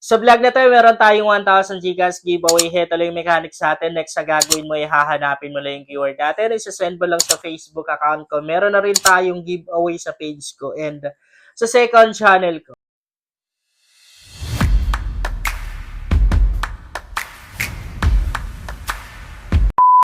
Sa vlog na to, meron tayong 1,000 Gcash giveaway. Heto lang yung mechanics sa atin. Next sa gagawin mo, hahanapin mo lang yung keyword natin. Isasend mo lang sa Facebook account ko. Meron na rin tayong giveaway sa page ko and sa second channel ko.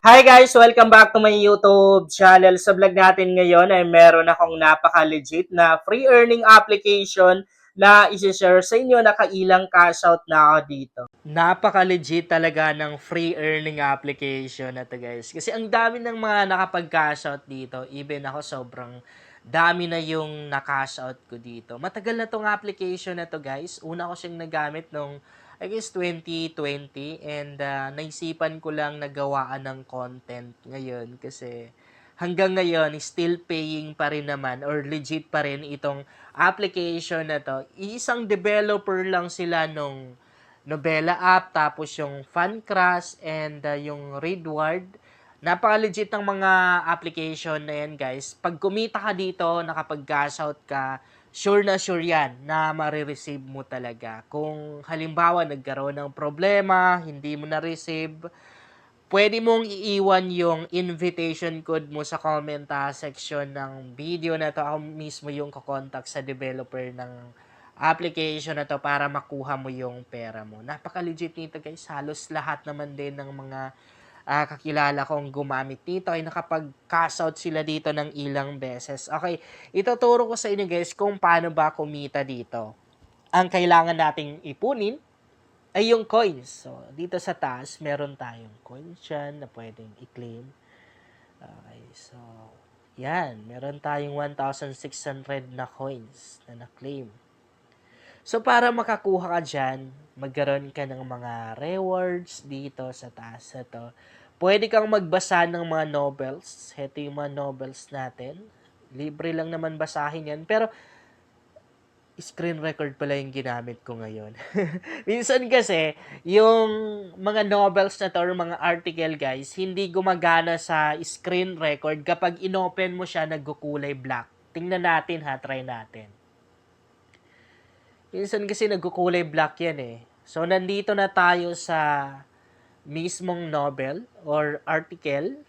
Hi guys! Welcome back to my YouTube channel. Sa vlog natin ngayon ay meron akong napaka-legit na free earning application na isi-share sa inyo. Nakailang cash out na ako dito. Napaka-legit talaga ng free earning application na to guys. Kasi ang dami ng mga nakapag-cash out dito. Even ako sobrang dami na yung na-cash out ko dito. Matagal na tong application na to guys. Una ko siyang nagamit nung I guess 2020 and naisipan ko lang nagawaan ng content ngayon kasi hanggang ngayon still paying pa rin naman or legit pa rin itong application na to. Isang developer lang sila nung Novella app, tapos yung Funcrash and yung Readward. Napaka-legit ng mga application na yan, guys. Pag kumita ka dito, nakapag-cash out ka, sure na sure yan na marireceive mo talaga. Kung halimbawa nagkaroon ng problema, hindi mo na-receive, pwede mong iiwan yung invitation code mo sa comment section ng video na to. Ako mismo yung kakontak sa developer ng application na to para makuha mo yung pera mo. Napaka-legit nito guys. Halos lahat naman din ng mga kakilala kong gumamit nito ay nakapag-cash out sila dito ng ilang beses. Okay, ituturo ko sa inyo guys kung paano ba kumita dito. Ang kailangan nating ipunin ay yung coins. So, dito sa taas, meron tayong coins dyan na pwedeng i-claim. Okay, so, yan. Meron tayong 1,600 na coins na na-claim. So, para makakuha ka dyan, magkaroon ka ng mga rewards dito sa taas na to. Pwede kang magbasa ng mga novels. Ito yung mga novels natin. Libre lang naman basahin yan. Pero, screen record pala yung ginamit ko ngayon. Minsan kasi, yung mga novels na to or mga article guys, hindi gumagana sa screen record kapag inopen mo siya, nagkukulay black. Tingnan natin ha, try natin. Minsan kasi nagkukulay black yan eh. So, nandito na tayo sa mismong novel or article.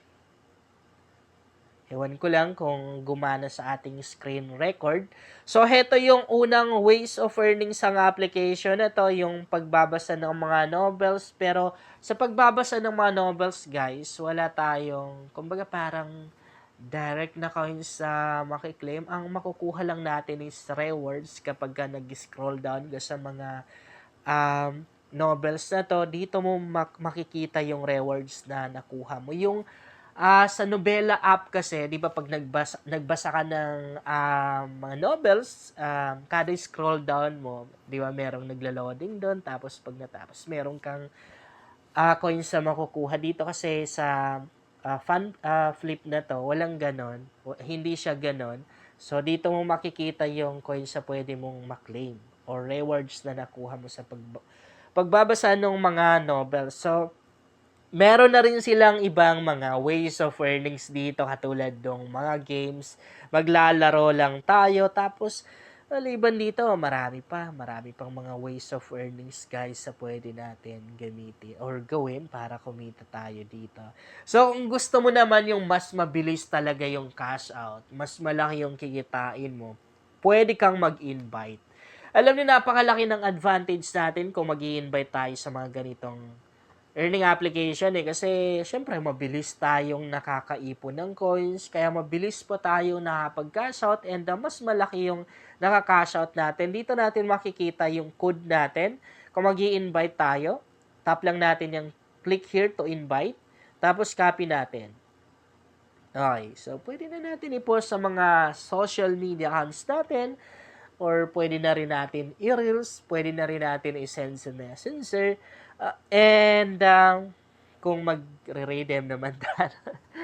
Ewan ko lang kung gumana sa ating screen record. So, heto yung unang ways of earning sa application na to, yung pagbabasa ng mga novels. Pero, sa pagbabasa ng mga novels, guys, wala tayong, kumbaga parang direct na coins sa makiklaim. Ang makukuha lang natin is rewards kapag ka nag-scroll down ka sa mga novels na to. Dito mo makikita yung rewards na nakuha mo. Yung sa Novella app kasi, di ba pag nagbasa ka ng mga novels, kada scroll down mo, di ba merong nagla-loading doon, tapos pag natapos, merong kang coins na makukuha dito kasi sa flip na to, walang ganon. Hindi siya ganon. So, dito mo makikita yung coins na pwede mong maklaim or rewards na nakuha mo sa pagbabasa ng mga novels. So, meron na rin silang ibang mga ways of earnings dito katulad ng mga games. Maglalaro lang tayo tapos maliban dito, marami pang mga ways of earnings guys sa pwede natin gamitin or gawin para kumita tayo dito. So, kung gusto mo naman yung mas mabilis talaga yung cash out, mas malaki yung kikitain mo, pwede kang mag-invite. Alam niyo, napakalaki ng advantage natin kung mag-i-invite tayo sa mga ganitong earning application kasi syempre mabilis tayong nakakaipon ng coins, kaya mabilis po tayo nakapag-cash out and mas malaki yung nakaka-cash out natin. Dito natin makikita yung code natin. Kung mag-i-invite tayo, tap lang natin yung click here to invite, tapos copy natin. Okay, so pwede na natin i-post sa mga social media accounts natin or pwede na rin natin i-reels, pwede na rin natin i-send sa messenger. Kung magre-redeem naman tayo,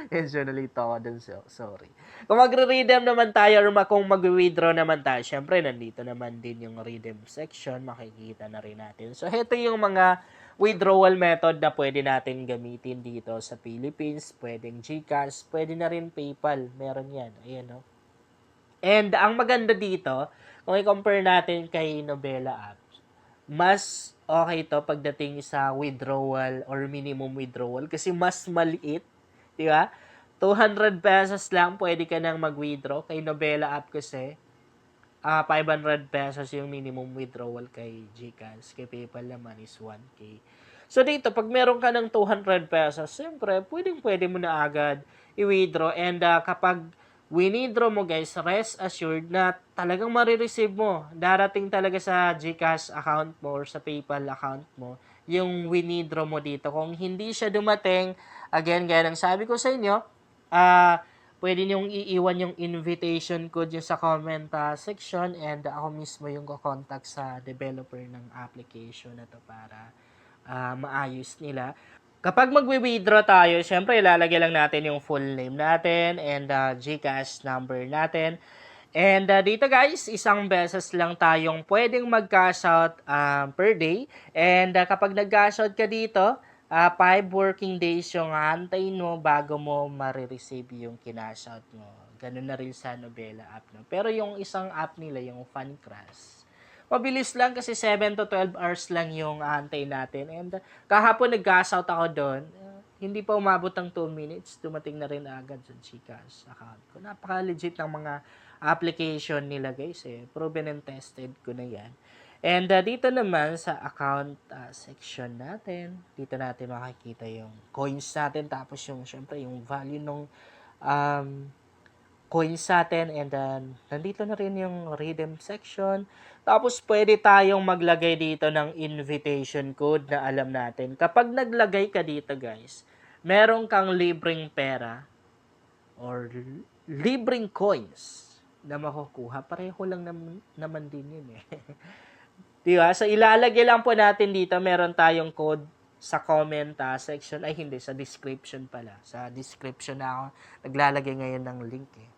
medyo nalito ako dun, sorry. Kung magre-redeem naman tayo or kung mag-withdraw naman tayo, syempre nandito naman din yung redeem section, makikita na rin natin. So, ito yung mga withdrawal method na pwede natin gamitin dito sa Philippines. Pwedeng GCash, pwede na rin PayPal, meron yan. Ayan, no? And ang maganda dito, kung i-compare natin kay Novella apps, mas okay to pagdating sa withdrawal or minimum withdrawal kasi mas maliit, di ba? 200 pesos lang pwede ka nang mag-withdraw kay Novela app kasi. 500 pesos yung minimum withdrawal kay GCash. Kay PayPal naman is 1K. So dito, pag meron ka ng 200 pesos, siyempre, pwede mo na agad i-withdraw. And kapag winidraw mo guys, rest assured na talagang marireceive mo. Darating talaga sa GCash account mo or sa PayPal account mo yung winidraw mo dito. Kung hindi siya dumating, again, gaya ng sabi ko sa inyo, pwede niyong iiwan yung invitation code yung sa comment section and ako mismo yung contact sa developer ng application na to para maayos nila. Kapag magwi-withdraw tayo, syempre ilalagay lang natin yung full name natin and GCash number natin. And dito guys, isang beses lang tayong pwedeng mag-cash out per day. And kapag nag-cash out ka dito, 5 working days yung aantayin mo bago mo marireceive yung kinash out mo. Ganun na rin sa Novela app. No? Pero yung isang app nila, yung FunCrush, mabilis lang kasi 7 to 12 hours lang yung aantayin natin. And kahapon nag-cash out ako doon. Hindi pa umabot ng 2 minutes, dumating na rin agad sa GCash account ko. Napaka-legit ng mga application nila guys eh. Proven and tested ko na yan. And dito naman sa account section natin, dito natin makikita yung coins natin tapos yung syempre yung value ng coins natin and then nandito na rin yung redeem section. Tapos pwede tayong maglagay dito ng invitation code na alam natin. Kapag naglagay ka dito guys, meron kang libreng pera or libreng coins na makukuha. Pareho lang naman din yun eh. Diba? So, ilalagay lang po natin dito. Meron tayong code sa comment section. Ay, hindi. Sa description pala. Sa description na ako naglalagay ngayon ng link eh.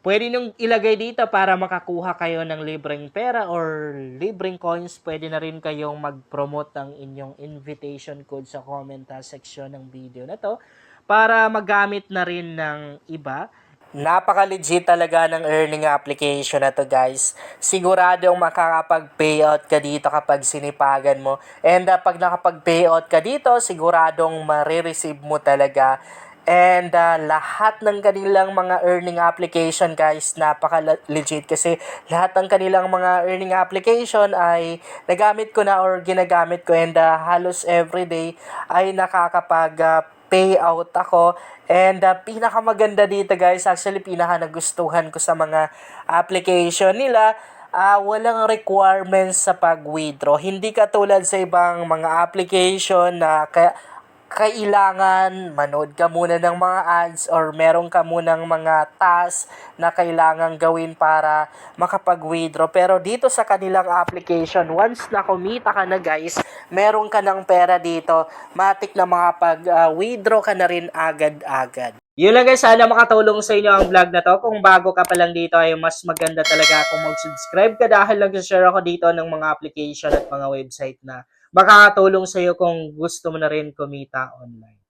Pwede nung ilagay dito para makakuha kayo ng libreng pera or libreng coins. Pwede na rin kayong mag-promote ng inyong invitation code sa comment section ng video na to para magamit na rin ng iba. Napaka-legit talaga ng earning application na to guys. Siguradong makakapag-payout ka dito kapag sinipagan mo. And pag nakapag-payout ka dito, siguradong marireceive mo talaga. And lahat ng kanilang mga earning application guys, napaka-legit kasi lahat ng kanilang mga earning application ay nagamit ko na or ginagamit ko and halos everyday ay nakakapag payout ako. And pinakamaganda dito guys, actually pinaka nagustuhan ko sa mga application nila, walang requirements sa pag-withdraw. Hindi katulad sa ibang mga application na kailangan manood ka muna ng mga ads or meron ka munang mga tasks na kailangan gawin para makapag-withdraw. Pero dito sa kanilang application, once na kumita ka na guys, meron ka ng pera dito, matik na makapag-withdraw ka na rin agad-agad. Yun lang guys, sana makatulong sa inyo ang vlog na to. Kung bago ka pa lang dito ay mas maganda talaga kung mag-subscribe ka dahil nag-share ako dito ng mga application at mga website na makakatulong sa iyo kung gusto mo na rin kumita online.